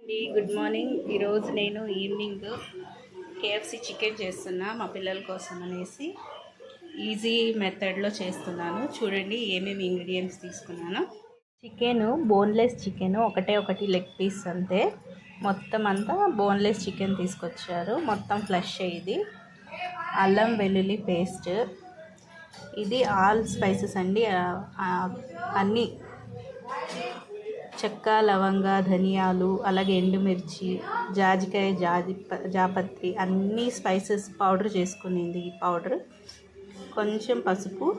Good morning. ఈరోజు నేను evening KFC chicken చేస్తున్నా మా పిల్లల కోసం అనేసి ఈజీ మెథడ్లో చేస్తున్నాను. చూడండి ఏమేమి ఇంగ్రీడియంట్స్ తీసుకున్నాను. చికెను బోన్లెస్ చికెను ఒకటి లెగ్ పీస్ అంతే. మొత్తం అంతా బోన్లెస్ చికెన్ తీసుకొచ్చారు. మొత్తం ఫ్లష్ ఇది. అల్లం వెల్లుల్లి పేస్ట్, ఇది ఆల్ స్పైసెస్ అండి, అన్నీ చెక్క, లవంగ, ధనియాలు, అలాగే ఎండుమిర్చి, జాజికాయ, జాపత్రి అన్నీ స్పైసెస్ పౌడర్ చేసుకునింది. ఈ పౌడర్, కొంచెం పసుపు,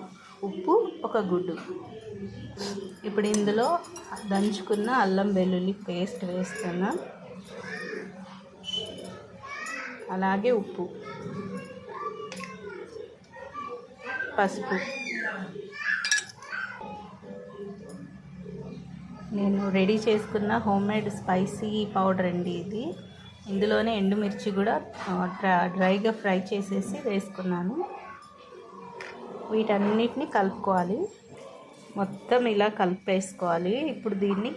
ఉప్పు, ఒక గుడ్డు. ఇప్పుడు ఇందులో దంచుకున్న అల్లం వెల్లుల్లి పేస్ట్ వేస్తున్నా, అలాగే ఉప్పు, పసుపు. నేను రెడీ చేసుకున్న హోమ్మేడ్ స్పైసీ పౌడర్ అండి ఇది. ఇందులోనే ఎండుమిర్చి కూడా డ్రైగా ఫ్రై చేసేసి వేసుకున్నాను. వీటన్నిటిని కలుపుకోవాలి. మొత్తం ఇలా కలిపేసుకోవాలి. ఇప్పుడు దీన్ని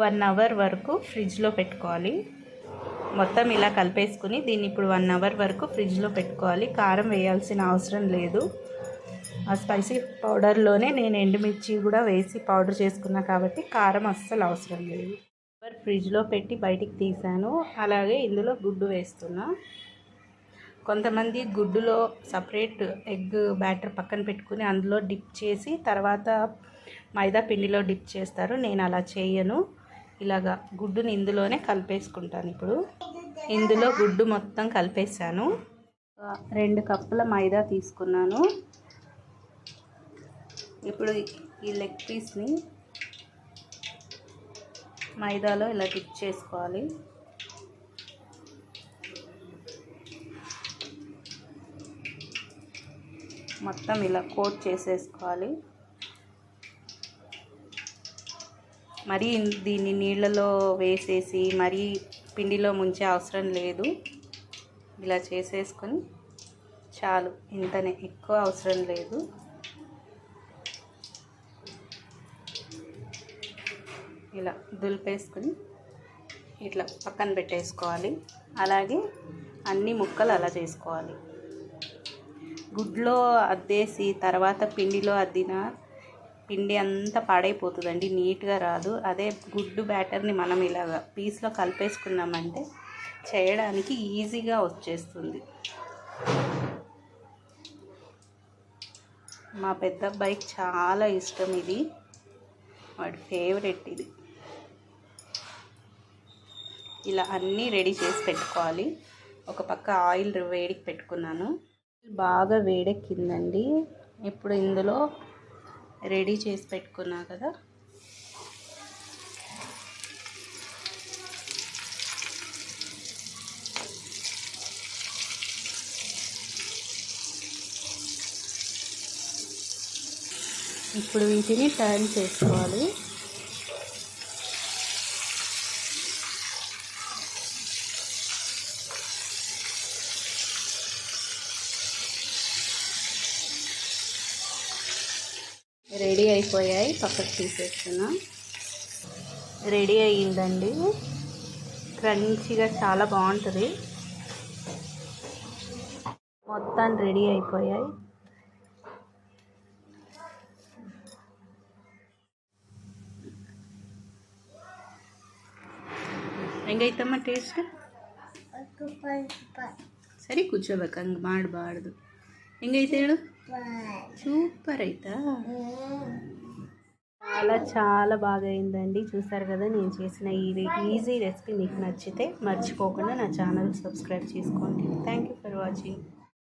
1 అవర్ వరకు ఫ్రిడ్జ్లో పెట్టుకోవాలి. మొత్తం ఇలా కలిపేసుకుని దీన్ని ఇప్పుడు 1 అవర్ వరకు ఫ్రిడ్జ్లో పెట్టుకోవాలి. కారం వేయాల్సిన అవసరం లేదు. ఆ స్పైసీ పౌడర్లోనే నేను ఎండుమిర్చి కూడా వేసి పౌడర్ చేసుకున్నా కాబట్టి కారం అస్సలు అవసరం లేదు. ఫ్రిడ్జ్లో పెట్టి బయటికి తీసాను. అలాగే ఇందులో గుడ్డు వేస్తున్నా. కొంతమంది గుడ్డులో సపరేట్ ఎగ్ బ్యాటర్ పక్కన పెట్టుకుని అందులో డిప్ చేసి తర్వాత మైదా పిండిలో డిప్ చేస్తారు. నేను అలా చేయను. ఇలాగా గుడ్డుని ఇందులోనే కలిపేసుకుంటాను. ఇప్పుడు ఇందులో గుడ్డు మొత్తం కలిపేసాను. 2 కప్పుల మైదా తీసుకున్నాను. ఇప్పుడు ఈ లెగ్ పీస్ని మైదాలో ఇలా డిప్ చేసుకోవాలి. మొత్తం ఇలా కోట్ చేసేసుకోవాలి. మరీ దీన్ని నీళ్ళలో వేసేసి మరీ పిండిలో ముంచే అవసరం లేదు. ఇలా చేసేసుకొని చాలు, ఇంతనే, ఎక్కువ అవసరం లేదు. ఇలా దులిపేసుకుని ఇట్లా పక్కన పెట్టేసుకోవాలి. అలాగే అన్ని ముక్కలు అలా చేసుకోవాలి. గుడ్లో అద్దేసి తర్వాత పిండిలో అద్దిన పిండి అంతా పాడైపోతుందండి, నీట్గా రాదు. అదే గుడ్డు బ్యాటర్ని మనం ఇలాగా పీస్లో కలిపేసుకున్నామంటే చేయడానికి ఈజీగా వచ్చేస్తుంది. మా పెద్ద అబ్బాయికి చాలా ఇష్టం ఇది, వాడి ఫేవరెట్ ఇది. ఇలా అన్నీ రెడీ చేసి పెట్టుకోవాలి. ఒక పక్క ఆయిల్ వేడికి పెట్టుకున్నాను. బాగా వేడెక్కిందండి. ఇప్పుడు ఇందులో రెడీ చేసి పెట్టుకున్నా కదా ఇప్పుడు వీటిని టర్న్ చేసుకోవాలి. రెడీ అయిపోయాయి, పక్కకు తీసేస్తున్నా. రెడీ అయ్యిందండి. క్రంచీగా చాలా బాగుంటుంది. మొత్తం రెడీ అయిపోయాయి. ಹೆಂಗೈತಮ್ಮ ಟೇಸ್ಟ್? ಸರಿ ಕೂರ್ಚೋಬೇಕು, ಹಂಗೆ ಮಾಡಬಾರ್ದು. ಹೆಂಗೈತೆ ಹೇಳು? సూపర్ అయితా. చాలా బాగా అయిందండి. చూసారు కదా నేను చేసిన ఈ ఈజీ రెసిపీ మీకు నచ్చితే మర్చిపోకుండా నా ఛానల్ సబ్స్క్రైబ్ చేసుకోండి. Thank you for watching.